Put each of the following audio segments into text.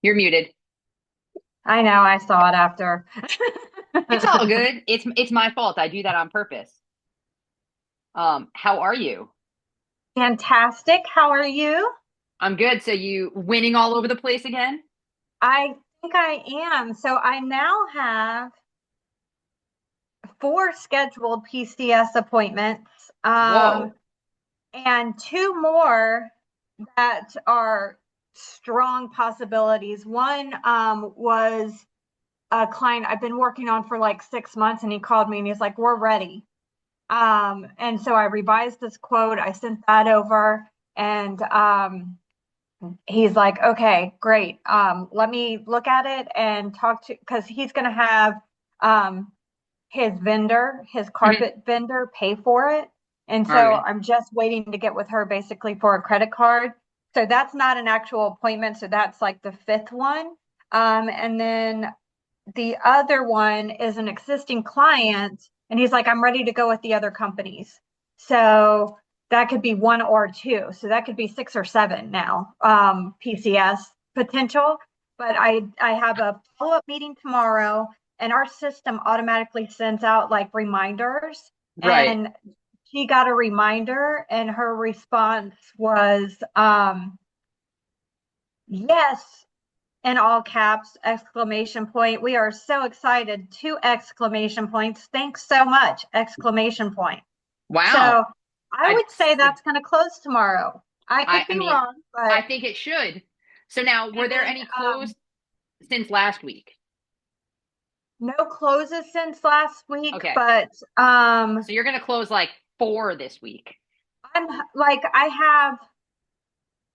You're muted. I know, I saw it after. It's all good. It's my fault. I do that on purpose. How are you? Fantastic. How are you? I'm good. So you winning all over the place again? I think I am. So I now have four scheduled PCS appointments, Whoa. and two more that are strong possibilities. One was a client I've been working on for like 6 months, and he called me and he's like, "We're ready." And so I revised this quote. I sent that over, and he's like, okay, great. Let me look at it and talk to, because he's going to have um, his vendor, his Mhm. carpet vendor, pay for it. And All so right. I'm just waiting to get with her basically for a credit card. So that's not an actual appointment. So that's like the fifth one. And then the other one is an existing client, and he's like, I'm ready to go with the other companies. So that could be one or two. So that could be six or seven now, PCS potential. But I have a follow-up meeting tomorrow, and our system automatically sends out like reminders. Right. And she got a reminder, and her response was, yes, in all caps, exclamation point. We are so excited. Two exclamation points. Thanks so much, exclamation point. Wow. So I I would say that's going to close tomorrow. I I could I be mean, wrong, but I think it should. So now, were and there then any closed since last week? no closes since last week, Okay. but So you're gonna close like four this week. I'm like I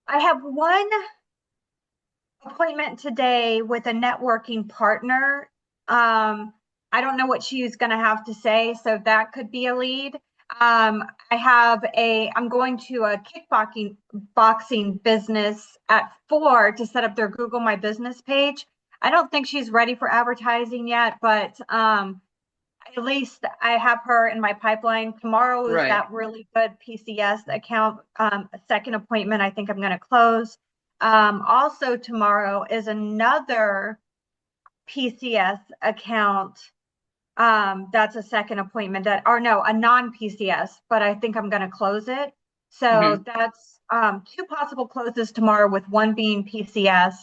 have one appointment today with a networking partner. I don't know what she's going to have to say, so that could be a lead. I'm going to a kickboxing boxing business at 4 to set up their Google My Business page. I don't think she's ready for advertising yet, but at least I have her in my pipeline. Tomorrow is Right. that really good PCS account, a second appointment I think I'm going to close. Also, tomorrow is another PCS account. That's a second appointment that, or no, a non PCS, but I think I'm going to close it. Hmm. So that's two possible closes tomorrow, with one being PCS.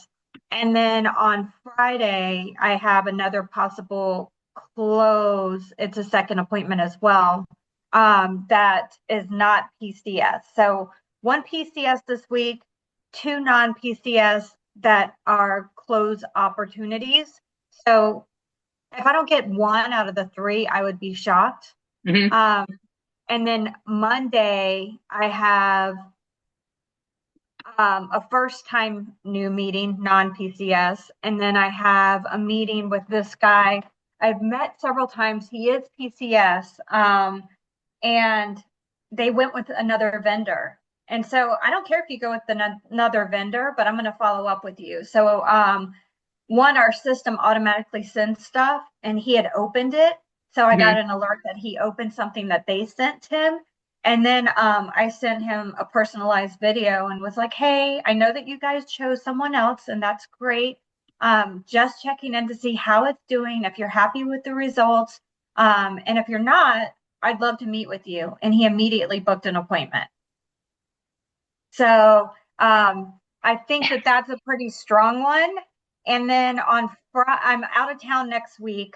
And then on Friday, I have another possible close. It's a second appointment as well. That is not PCS. So one PCS this week, two non PCS that are close opportunities. So if I don't get one out of the three, I would be shocked. Hmm. Um, and then Monday, I have a first time new meeting, non PCS. And then I have a meeting with this guy I've met several times. He is PCS. And they went with another vendor. And so I don't care if you go with another vendor, but I'm going to follow up with you. So one, our system automatically sends stuff, and he had opened it. So I got Hmm. an alert that he opened something that they sent him. And then I sent him a personalized video and was like, hey, I know that you guys chose someone else, and that's great. Just checking in to see how it's doing, if you're happy with the results. And if you're not, I'd love to meet with you. And he immediately booked an appointment. So I think that that's a pretty strong one. And then I'm out of town next week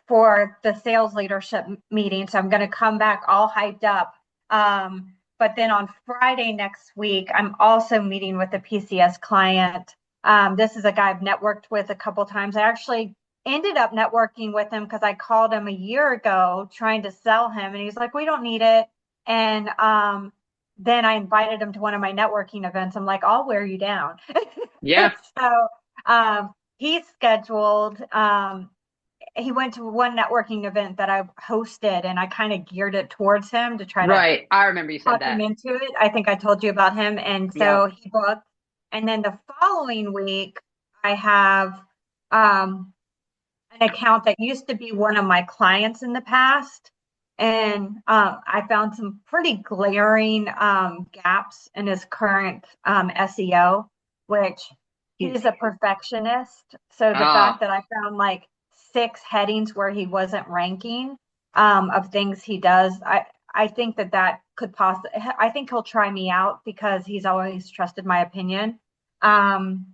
for the sales leadership meeting. So I'm going to come back all hyped up. But then on Friday next week, I'm also meeting with a PCS client. This is a guy I've networked with a couple times. I actually ended up networking with him because I called him a year ago trying to sell him, and he's like, we don't need it. And then I invited him to one of my networking events. I'm like, I'll wear you down. Yeah. So he's scheduled. He went to one networking event that I hosted, and I kind of geared it towards him to try to Right. I remember you said talk him that. into it. I think I told you about him. And Yep. so he booked. And then the following week, I have um, an account that used to be one of my clients in the past. And I found some pretty glaring gaps in his current SEO, which he's a perfectionist. So the fact Ah, that I found like 6 headings where he wasn't ranking of things he does, I think that that could possibly, I think he'll try me out because he's always trusted my opinion. Um,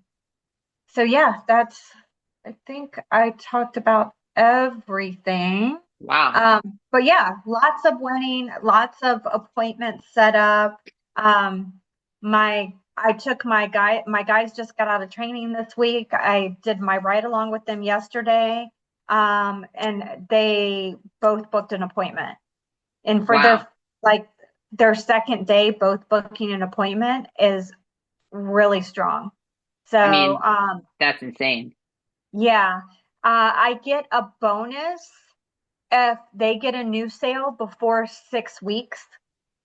so yeah, I think I talked about everything. wow. But yeah, lots of winning, lots of appointments set up. I took my guys just got out of training this week. I did my ride along with them yesterday. And they both booked an appointment. And for Wow. like their second day, both booking an appointment is really strong. I So, mean, that's insane. yeah, I get a bonus if they get a new sale before 6 weeks.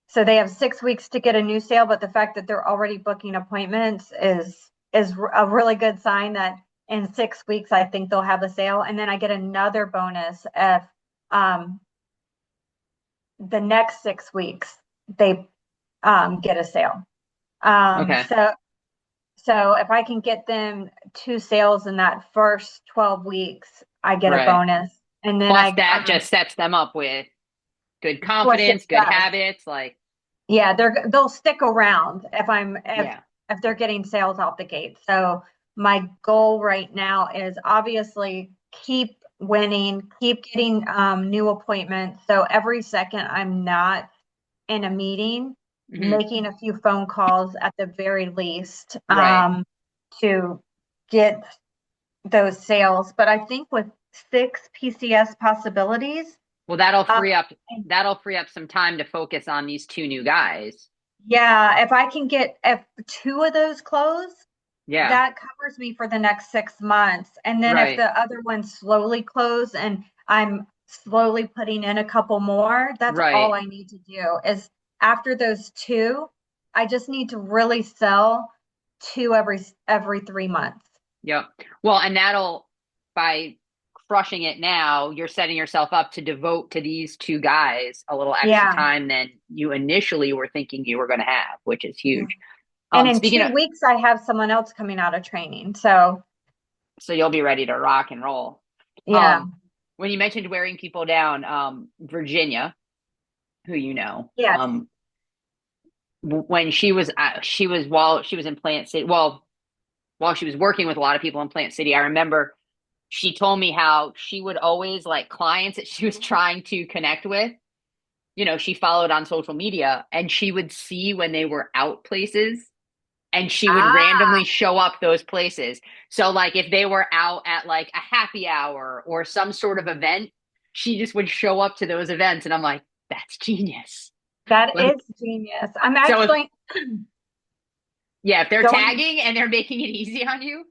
So they have 6 weeks to get a new sale, but the fact that they're already booking appointments is a really good sign that in 6 weeks I think they'll have a sale. And then I get another bonus if um, the next 6 weeks they get a sale. Um, Okay. so so if I can get them 2 sales in that first 12 weeks, I get a Right. bonus. And then Plus, that just sets them up with good plus it confidence, good does. habits. Like, Yeah, they'll stick around yeah. if they're getting sales out the gate. So my goal right now is obviously keep winning, keep getting new appointments. So every second I'm not in a meeting, Hmm. making a few phone calls at the very least Right. to get those sales. But I think with 6 PCS possibilities, Well, that'll uh, free up some time to focus on these two new guys. yeah, if I can get if 2 of those close, Yeah. that covers me for the next 6 months. And then if Right. the other ones slowly close and I'm slowly putting in a couple more, that's all Right. I need to do is after those two, I just need to really sell two every 3 months. Yep. Well, and that'll, by crushing it now, you're setting yourself up to devote to these two guys a little extra Yeah. time than you initially were thinking you were going to have, which is huge. And in Speaking two of, weeks, I have someone else coming out of training. So so you'll be ready to rock and roll. yeah, Um, when you mentioned wearing people down, Virginia, who you know, yeah. when she was while she was in Plant City, well, while she was working with a lot of people in Plant City, I remember she told me how she would always like clients that she was trying to connect with. You know, she followed on social media and she would see when they were out places and she would Ah, randomly show up those places. So, like, if they were out at like a happy hour or some sort of event, she just would show up to those events. And I'm like, that's genius. that Like, is genius. I'm so if, actually yeah, if they're going. tagging and they're making it easy on you,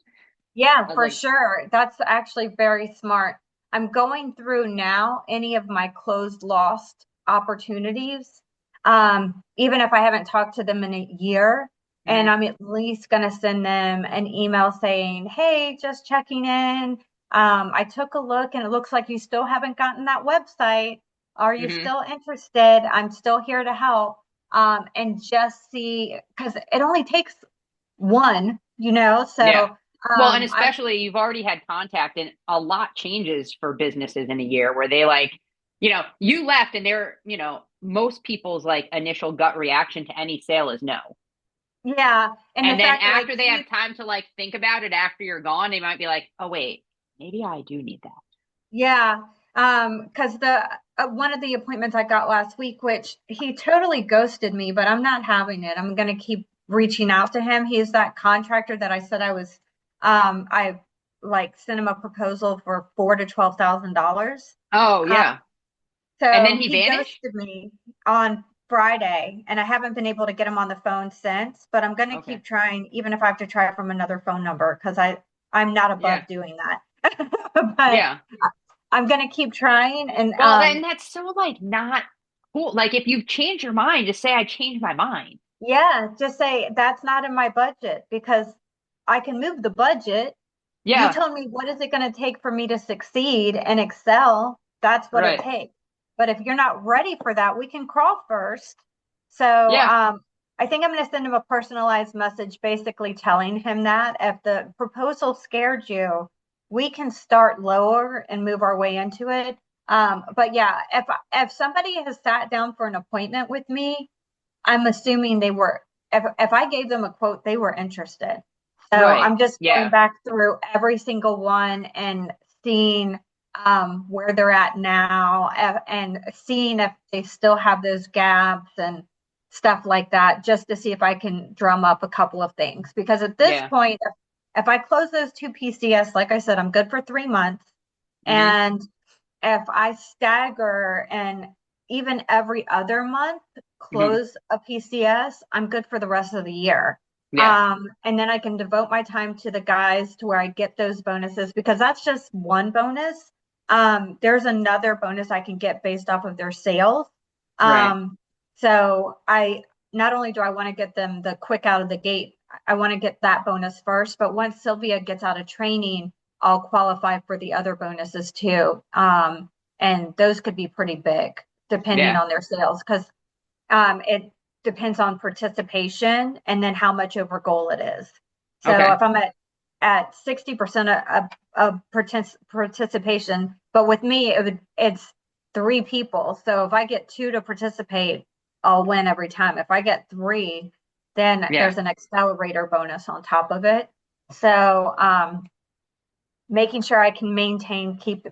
Yeah, I was for like, sure. That's actually very smart. I'm going through now any of my closed lost opportunities, even if I haven't talked to them in a year, and mm-hmm, I'm at least going to send them an email saying, "Hey, just checking in. I took a look and it looks like you still haven't gotten that website. Are you mm-hmm, still interested? I'm still here to help." And just see, because it only takes one, yeah. so Well, and I especially you've already had contact, and a lot changes for businesses in a year where they like, you left and they're, most people's like initial gut reaction to any sale is no. yeah, and the And then fact that I after they have keep, time to like think about it after you're gone, they might be like, oh, wait, maybe I do need that. yeah, because the one of the appointments I got last week, which he totally ghosted me, but I'm not having it. I'm gonna keep reaching out to him. He's that contractor that I said I was, I like sent him a proposal for $4,000 to $12,000. Oh, yeah. And then So he he vanished? ghosted me on Friday, and I haven't been able to get him on the phone since, but I'm going to Okay. keep trying, even if I have to try from another phone number, because I'm not Yeah. above doing that. But Yeah. I'm going to keep trying. And Well, then that's so like not cool. Like if you've changed your mind, just say I changed my mind. yeah, just say that's not in my budget because I can move the budget. You Yeah. told me what is it going to take for me to succeed and excel? That's what it Right. takes. But if you're not ready for that, we can crawl first. So Yeah. I think I'm going to send him a personalized message basically telling him that if the proposal scared you, we can start lower and move our way into it. But yeah, if somebody has sat down for an appointment with me, I'm assuming they were, if I gave them a quote, they were interested. So Right. I'm just going Yeah. back through every single one and seeing where they're at now and seeing if they still have those gaps and stuff like that, just to see if I can drum up a couple of things. Because at this Yeah. point, if I close those two PCS, like I said, I'm good for 3 months. Hmm. And if I stagger and even every other month Hmm. close a PCS, I'm good for the rest of the year. Yeah. And then I can devote my time to the guys to where I get those bonuses because that's just one bonus. There's another bonus I can get based off of their sales. Right. So I not only do I want to get them the quick out of the gate, I want to get that bonus first. But once Sylvia gets out of training, I'll qualify for the other bonuses too. And those could be pretty big depending Yeah. on their sales because it depends on participation and then how much over goal it is. So Okay. if I'm at 60% of participation, but with me, it's 3 people. So if I get 2 to participate, I'll win every time. If I get 3, then Yeah. there's an accelerator bonus on top of it. So making sure I can maintain, keep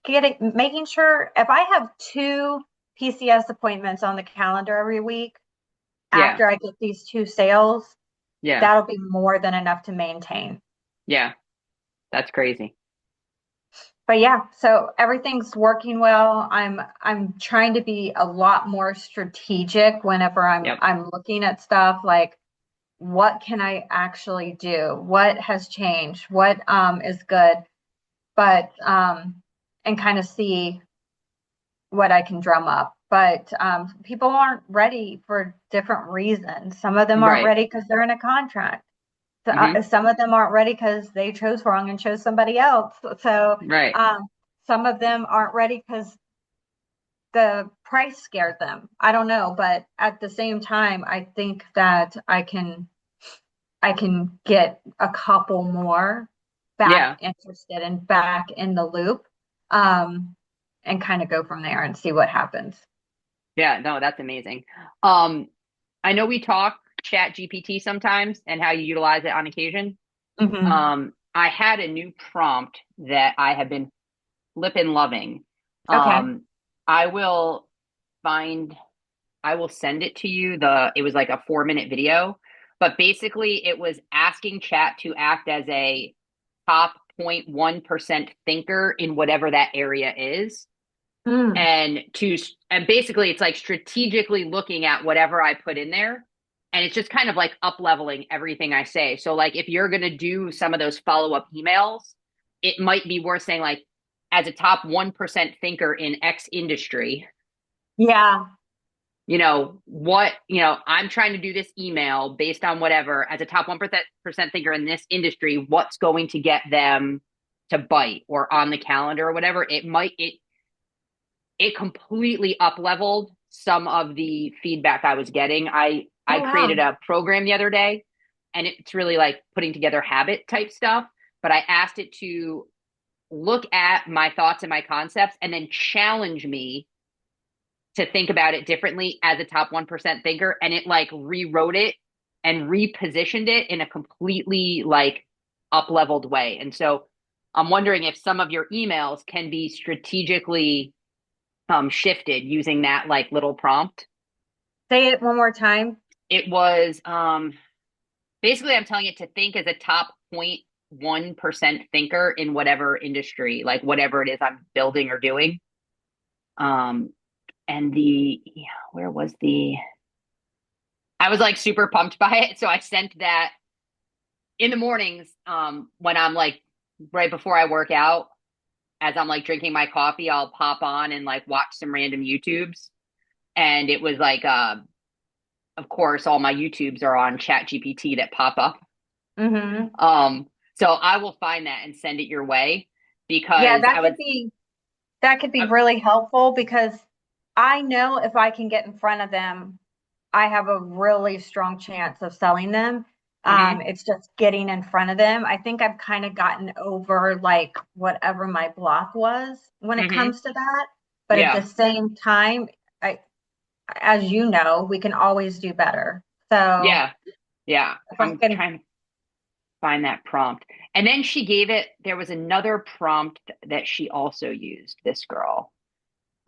getting, making sure if I have 2 PCS appointments on the calendar every week Yeah. after I get these 2 sales, Yeah. that'll be more than enough to maintain. Yeah. That's crazy. But yeah, so everything's working well. I'm trying to be a lot more strategic whenever Yep. I'm looking at stuff like what can I actually do? What has changed? What is good? But and kind of see what I can drum up. But people aren't ready for different reasons. Some of them aren't Right. ready because they're in a contract. Hmm. Some of them aren't ready because they chose wrong and chose somebody else. So Right. some of them aren't ready because the price scared them. I don't know, but at the same time, I think that I can get a couple more back Yeah. interested and back in the loop, um, and kind of go from there and see what happens. Yeah. No, that's amazing. I know we talk Chat GPT sometimes and how you utilize it on occasion. Hmm. I had a new prompt that I have been flippin' loving. Okay. Um, I will find, I will send it to you. It was like a 4-minute video, but basically it was asking chat to act as a top 0.1% thinker in whatever that area is. Mm. And basically it's like strategically looking at whatever I put in there. And it's just kind of like up leveling everything I say. So like if you're gonna do some of those follow-up emails, it might be worth saying like as a top 1% thinker in X industry, Yeah. I'm trying to do this email based on whatever as a top 1% thinker in this industry, what's going to get them to bite or on the calendar or whatever. It completely up leveled some of the feedback I was getting. I Oh, created wow. a program the other day and it's really like putting together habit type stuff, but I asked it to look at my thoughts and my concepts and then challenge me to think about it differently as a top 1% thinker. And it like rewrote it and repositioned it in a completely like up leveled way. And so I'm wondering if some of your emails can be strategically shifted using that like little prompt. Say it one more time. It was basically I'm telling it to think as a top 0.1% thinker in whatever industry, like whatever it is I'm building or doing. Um, and where was I was like super pumped by it. So I sent that in the mornings, when I'm like right before I work out, as I'm like drinking my coffee, I'll pop on and like watch some random YouTubes. And it was like, of course, all my YouTubes are on Chat GPT that pop up. Hmm. Um, so I will find that and send it your way Yeah, because that could be I, really helpful because I know if I can get in front of them, I have a really strong chance of selling them. Hmm. It's just getting in front of them. I think I've kind of gotten over like whatever my block was when it Hmm. comes to that. But at the Yeah. same time, I, as you know, we can always do better. So Yeah. Yeah. if I I'm can, trying to find that prompt. And then she gave it, there was another prompt that she also used, this girl.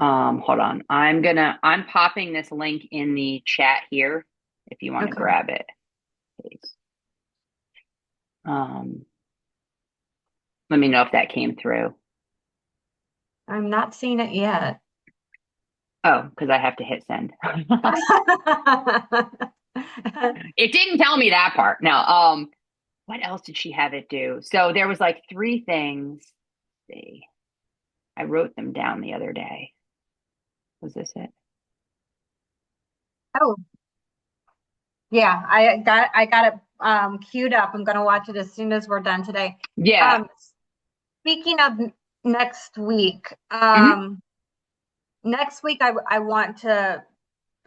Hold on. I'm popping this link in the chat here if you want to okay, grab it, please. Um, Let me know if that came through. I'm not seeing it yet. Oh, because I have to hit send. It didn't tell me that part. No. What else did she have it do? So there was like three things. Let's see. I wrote them down the other day. Was this it? Oh, yeah, I got it queued up. I'm gonna watch it as soon as we're done today. Yeah. Um, Speaking of next week, Hmm. next week I want to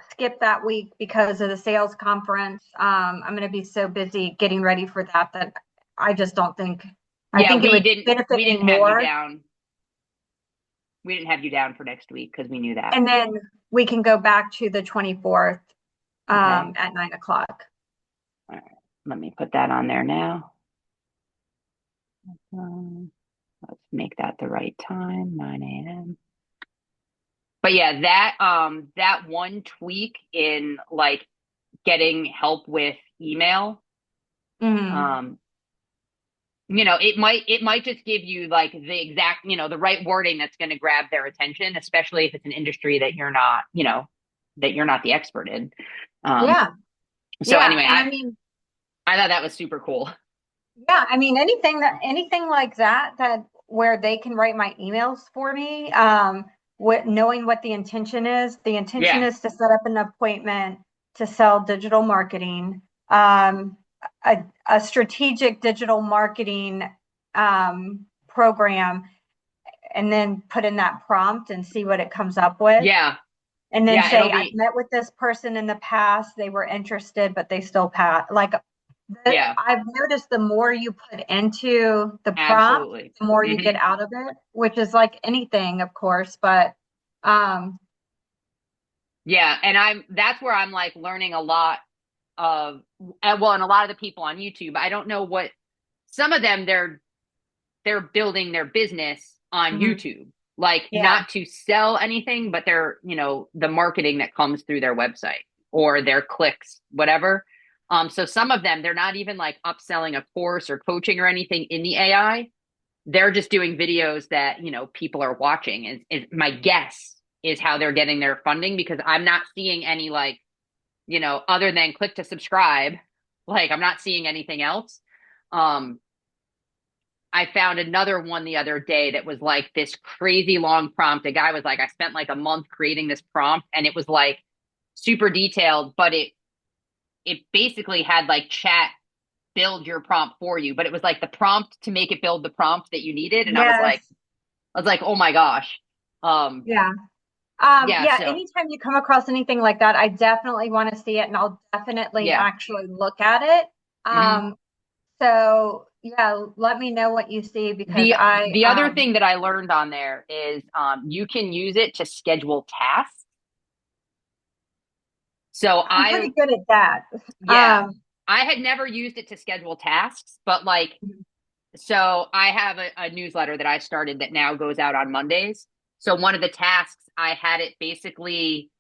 skip that week because of the sales conference. I'm going to be so busy getting ready for that that I just don't think I Yeah, think it would benefit we me didn't have you more. down. We didn't have you down for next week because we knew that. And then we can go back to the 24th Okay. at 9 o'clock. All right. Let me put that on there now. Um, let's make that the right time, 9 a.m. But yeah, that one tweak in like getting help with email, Hmm. um, it might just give you like the exact, the right wording that's going to grab their attention, especially if it's an industry that you're not, that you're not the expert in. Um, Yeah, so yeah, anyway, and I mean, I thought that was super cool. yeah, I mean anything like that where they can write my emails for me, knowing what the intention is. The intention Yeah. is to set up an appointment to sell digital marketing, um, a strategic digital marketing program, and then put in that prompt and see what it comes up with. Yeah. And then Yeah. It'll say, I've be, met with this person in the past, they were interested, but they still pass. Like yeah, I've noticed the more you put into the prompt, absolutely. the more you Hmm. get out of it, which is like anything, of course. But um, Yeah. And that's where I'm like learning a lot of, and a lot of the people on YouTube, I don't know what, some of them, they're building their business on mhm, YouTube, like yeah, not to sell anything, but they're, the marketing that comes through their website or their clicks, whatever. So some of them, they're not even like upselling a course or coaching or anything in the AI. They're just doing videos that, people are watching. Is my guess is how they're getting their funding because I'm not seeing any like, other than click to subscribe, like I'm not seeing anything else. Um, I found another one the other day that was like this crazy long prompt. A guy was like, I spent like a month creating this prompt and it was like super detailed, but it basically had like chat build your prompt for you, but it was like the prompt to make it build the prompt that you needed. And yes, I was like, oh my gosh. Um, yeah. yeah, Yeah, so anytime you come across anything like that, I definitely want to see it and I'll definitely yeah. actually look at it. Hmm. So yeah, let me know what you see because The other thing that I learned on there is you can use it to schedule tasks. So I'm pretty good at that. yeah, Um, I had never used it to schedule tasks, but like, so I have a newsletter that I started that now goes out on Mondays. So one of the tasks I had it basically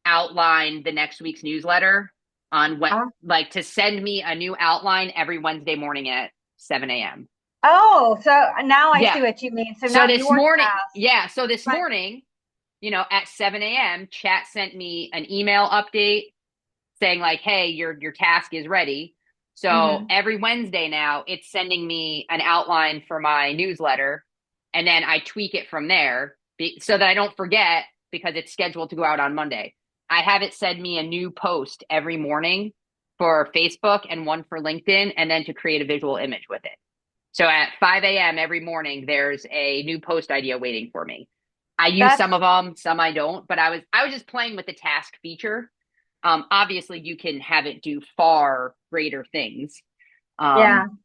outline the next week's newsletter on what, uh, like to send me a new outline every Wednesday morning at 7 a.m. oh, so now I Yeah. see what you mean. So So not this your morning, task, yeah. So this but morning, at 7 a.m., chat sent me an email update saying like, "Hey, your task is ready." So mhm. every Wednesday now, it's sending me an outline for my newsletter, and then I tweak it from there so that I don't forget because it's scheduled to go out on Monday. I have it send me a new post every morning for Facebook and one for LinkedIn, and then to create a visual image with it. So at 5 a.m. every morning, there's a new post idea waiting for me. I use That's some of them, some I don't, but I was just playing with the task feature. Obviously you can have it do far greater things. Yeah. Um,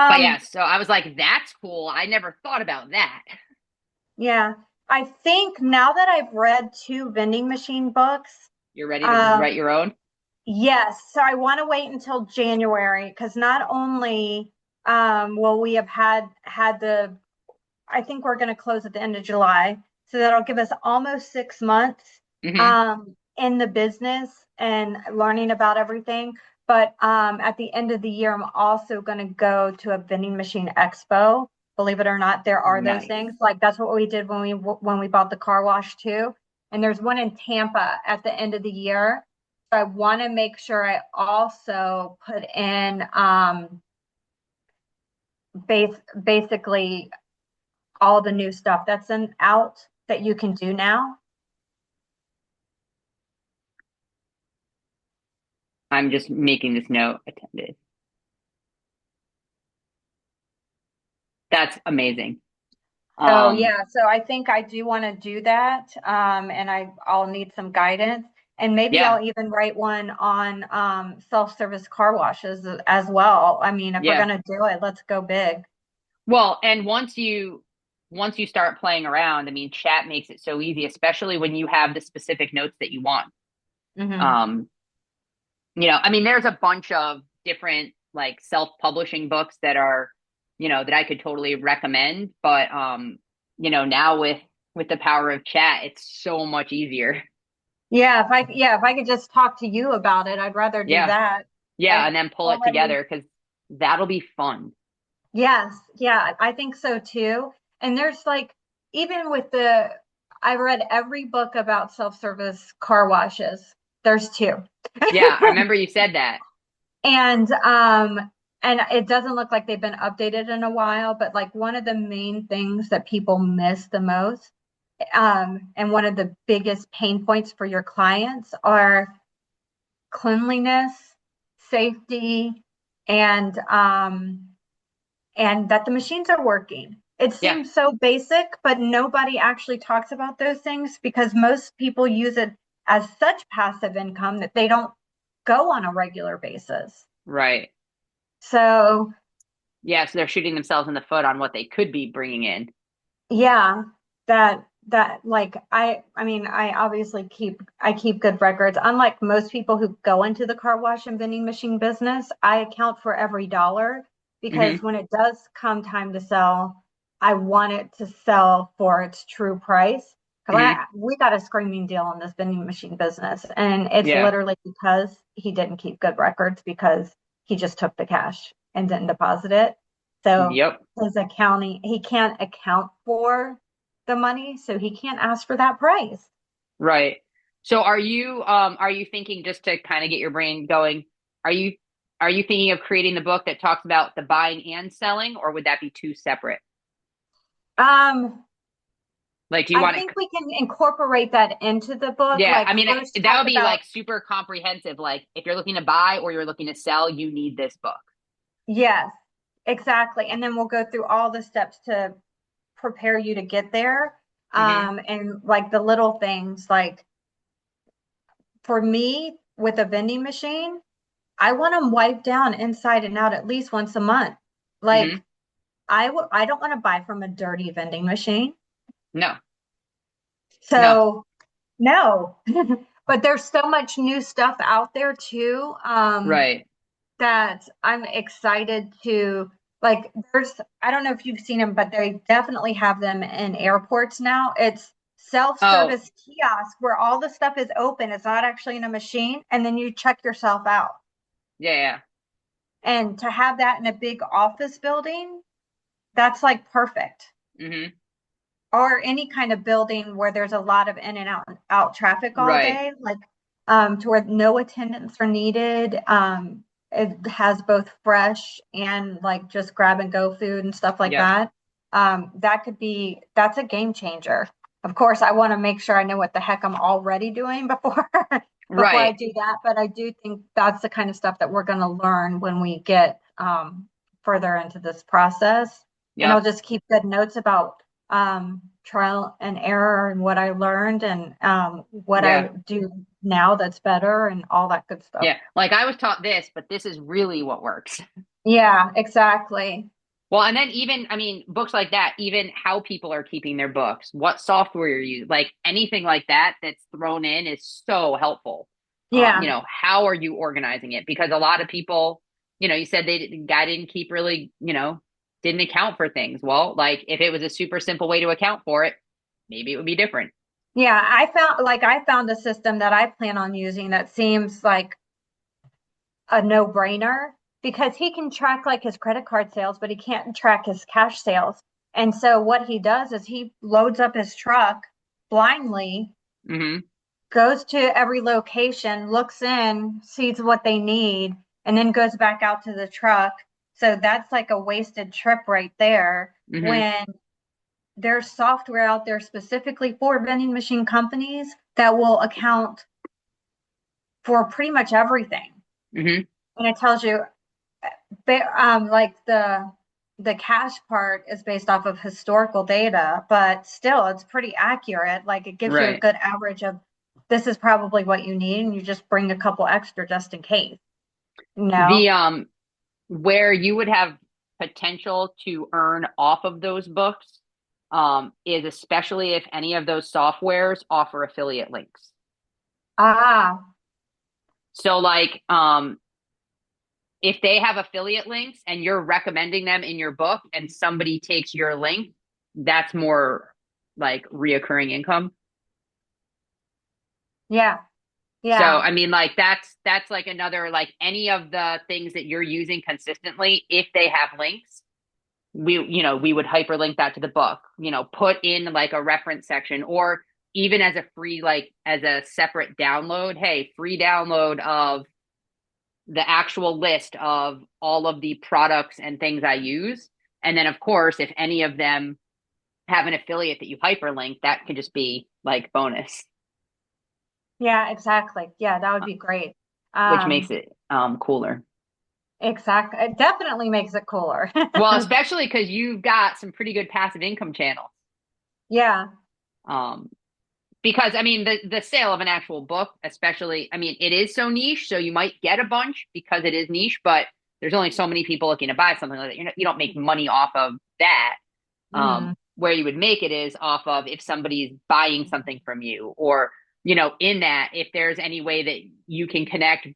but yeah, Um, so I was like, that's cool. I never thought about that. yeah. I think now that I've read two vending machine books, You're ready to um, write your own? yes, so I want to wait until January because not only will we have had the I think we're going to close at the end of July. So that'll give us almost 6 months Hmm. in the business and learning about everything. But at the end of the year, I'm also going to go to a vending machine expo. Believe it or not, there are those Nice. things. Like that's what we did when we bought the car wash too. And there's one in Tampa at the end of the year. So I want to make sure I also put in basically all the new stuff that's in out that you can do now. I'm just making this note attended. That's amazing. So Um, yeah, so I think I do want to do that. And I'll need some guidance. And maybe yeah, I'll even write one on self-service car washes as well. I mean, if we're yeah. gonna do it, let's go big. Well, and once you start playing around, I mean, chat makes it so easy, especially when you have the specific notes that you want. Hmm. Um, I mean, there's a bunch of different like self-publishing books that are, that I could totally recommend, but now with the power of chat, it's so much easier. Yeah, if I could just talk to you about it, I'd rather do Yeah. that. Yeah, I've and then pull it already together because that'll be fun. Yes, yeah, I think so too. And there's like, even with I read every book about self-service car washes. There's two. Yeah, I remember you said that. And and it doesn't look like they've been updated in a while, but like one of the main things that people miss the most, and one of the biggest pain points for your clients are cleanliness, safety, and and that the machines are working. It Yeah, seems so basic, but nobody actually talks about those things because most people use it as such passive income that they don't go on a regular basis. right. So, Yeah, so they're shooting themselves in the foot on what they could be bringing in. yeah, that like I mean, I obviously keep good records. Unlike most people who go into the car wash and vending machine business, I account for every dollar because Hmm. when it does come time to sell, I want it to sell for its true price. Because Hmm. we got a screaming deal on this vending machine business, and it's Yeah. literally because he didn't keep good records because he just took the cash and didn't deposit it. So Yep. his accounting, he can't account for the money, so he can't ask for that price. Right. So are you thinking, just to kind of get your brain going, are you are you thinking of creating the book that talks about the buying and selling, or would that be two separate? Um, Like, do you I want think to? we can incorporate that into the book, Yeah, like I mean, first that talk would be about, like super comprehensive. Like, if you're looking to buy or you're looking to sell, you need this book. yes, exactly. And then we'll go through all the steps to prepare you to get there. Hmm. And like the little things, like for me with a vending machine, I want them wiped down inside and out at least once a month. Hmm. Like I don't want to buy from a dirty vending machine. No, no, So no, but there's so much new stuff out there too, right. that I'm excited to like. I don't know if you've seen them, but they definitely have them in airports now. It's Oh, self-service kiosk where all the stuff is open. It's not actually in a machine, and then you check yourself out. yeah, And to have that in a big office building, that's like perfect. yeah. Hmm. Or any kind of building where there's a lot of in and out traffic all Right. day, like to where no attendants are needed. It has both fresh and like just grab and go food and stuff like Yep. that. That's a game changer. Of course, I want to make sure I know what the heck I'm already doing before before I Right. do that. But I do think that's the kind of stuff that we're going to learn when we get further into this process. And I'll Yep. just keep good notes about trial and error and what I learned and what I Yeah. do now that's better and all that good stuff. Yeah. Like I was taught this, but this is really what works. Yeah, exactly. Well, and then even, I mean, books like that, even how people are keeping their books, what software you use, like anything like that that's thrown in is so helpful. Yeah. How are you organizing it? Because a lot of people, you said the guy didn't keep really, didn't account for things. Well, like if it was a super simple way to account for it, maybe it would be different. Yeah, I found a system that I plan on using that seems like a no-brainer because he can track like his credit card sales, but he can't track his cash sales. And so what he does is he loads up his truck blindly, Hmm. goes to every location, looks in, sees what they need, and then goes back out to the truck. So that's like a wasted trip right there Hmm. when there's software out there specifically for vending machine companies that will account for pretty much everything. Hmm. And it tells you, like the cash part is based off of historical data, but still it's pretty accurate. Like it gives you a Right. good average of this is probably what you need, and you just bring a couple extra just in case. The No. where you would have potential to earn off of those books is especially if any of those softwares offer affiliate links. Ah, So like if they have affiliate links and you're recommending them in your book and somebody takes your link, that's more like reoccurring income. yeah, So yeah. I mean like that's like another like any of the things that you're using consistently if they have links we would hyperlink that to the book, put in like a reference section or even as a free, like as a separate download. Hey, free download of the actual list of all of the products and things I use. And then, of course, if any of them have an affiliate that you hyperlink, that could just be like bonus, Yeah, exactly. Yeah, that would be great. which makes Um, it cooler. exactly. It definitely makes it cooler. Well, especially because you've got some pretty good passive income channels. Yeah. Um, because I mean the sale of an actual book, especially, I mean, it is so niche, so you might get a bunch because it is niche, but there's only so many people looking to buy something like that. You don't make money off of that. Mhm. Where you would make it is off of if somebody's buying something from you, or in that if there's any way that you can connect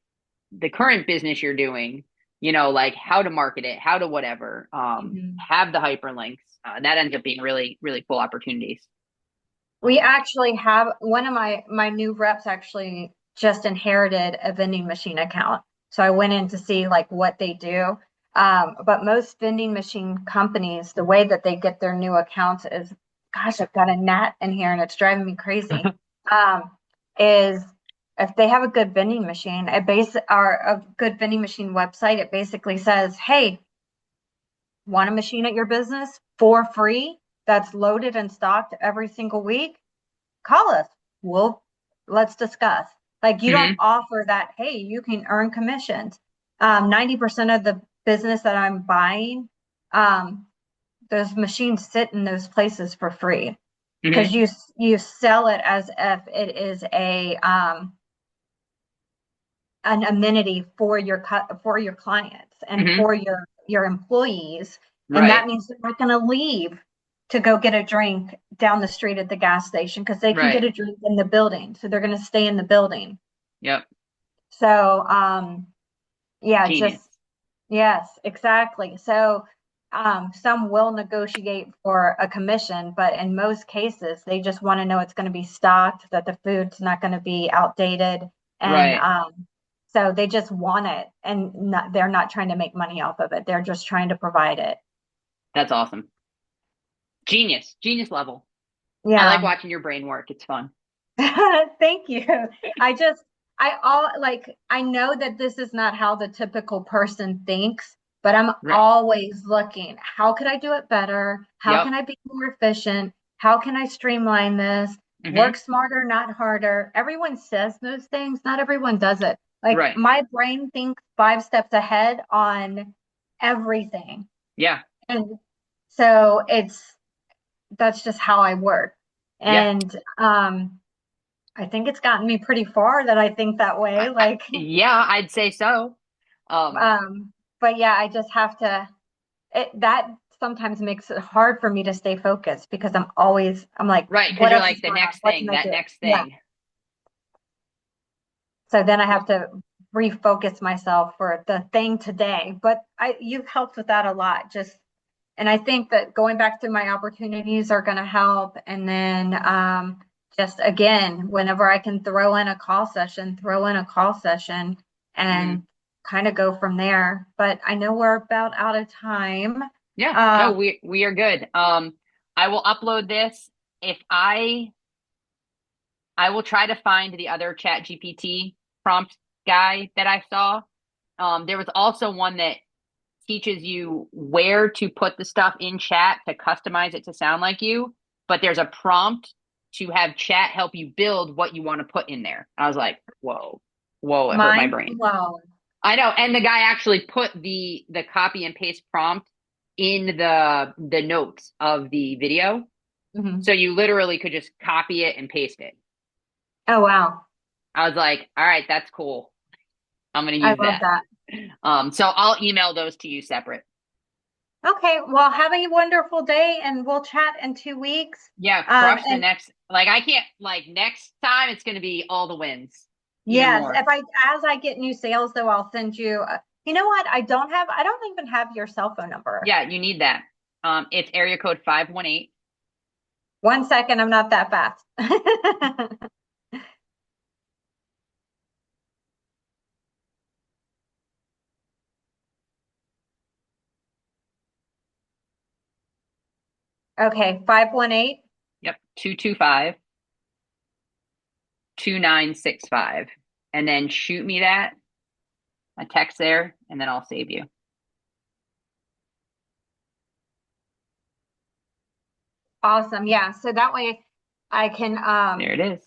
the current business you're doing, like how to market it, how to whatever, Mhm. have the hyperlinks. That ends up being really, really cool opportunities. We Um, actually have one of my new reps actually just inherited a vending machine account. So I went in to see like what they do. But most vending machine companies, the way that they get their new accounts is, gosh, I've got a gnat in here and it's driving me crazy. Um, is if they have a good vending machine, a good vending machine website, it basically says, hey, want a machine at your business for free that's loaded and stocked every single week? Call us. We'll let's discuss. Like you don't mhm. offer that, hey, you can earn commissions. 90% of the business that I'm buying, um, those machines sit in those places for free because Mhm. you sell it as if it is a an amenity for your clients and Mhm. for your employees, and Right. that means they're not going to leave to go get a drink down the street at the gas station because they can Right. get a drink in the building, so they're going to stay in the building. Yep. So yeah, Genius. just yes, exactly. So some will negotiate for a commission, but in most cases they just want to know it's going to be stocked, that the food's not going to be outdated, and Right. so they just want it, and they're not trying to make money off of it. They're just trying to provide it. That's awesome. Genius. Genius level. I like Yeah. watching your brain work. It's fun. Thank you. I just, I all like, I know that this is not how the typical person thinks, but I'm Right. always looking, how could I do it better? How Yep. can I be more efficient? How can I streamline this? Work Hmm. smarter, not harder. Everyone says those things, not everyone does it. Like Right. my brain thinks 5 steps ahead on everything. Yeah. And so it's that's just how I work. Yeah. And I think it's gotten me pretty far that I think that way. Like, Yeah, I'd say so. Um, um, but yeah, I just have to, that sometimes makes it hard for me to stay focused because I'm like, right, because what you're else is like the going on? next What can thing, I that do? next Yeah. thing. So then I have to refocus myself for the thing today. But you've helped with that a lot. And I think that going back to my opportunities are going to help. And then just again, whenever I can throw in a call session, Mhm. and kind of go from there. But I know we're about out of time. Yeah, no, Uh, we are good. I will upload this. If I will try to find the other Chat GPT prompt guy that I saw. There was also one that teaches you where to put the stuff in chat to customize it to sound like you, but there's a prompt to have chat help you build what you want to put in there. I was like, whoa, whoa, it hurt my Mind brain. blown. I know, and the guy actually put the copy and paste prompt in the notes of the video. Mhm. So you literally could just copy it and paste it. Oh, wow. I was like, all right, that's cool. I'm gonna I use love that. that. So I'll email those to you separate. Okay, well, have a wonderful day and we'll chat in 2 weeks. Yeah, crush the And next. Like I can't. Like next time, it's gonna be all the wins, even yes, more. as I get new sales though, I'll send you, you know what? I don't even have your cell phone number. Yeah, you need that. It's area code 518. 1 second, I'm not that fast. Okay, 518. Yep, 225-2965, and then shoot me that a text there, and then I'll save you. Awesome. Yeah, so that way I can There it is.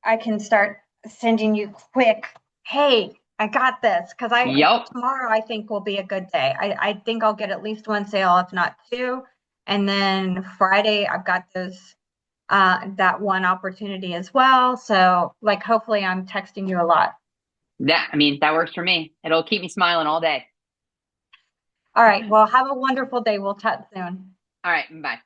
I can start sending you quick, hey, I got this. Because Yep. tomorrow I think will be a good day. I think I'll get at least one sale, if not two. And then Friday I've got those that one opportunity as well. So like hopefully I'm texting you a lot. I mean, that works for me. It'll keep me smiling all day. All right. Well, have a wonderful day. We'll chat soon. All right, bye.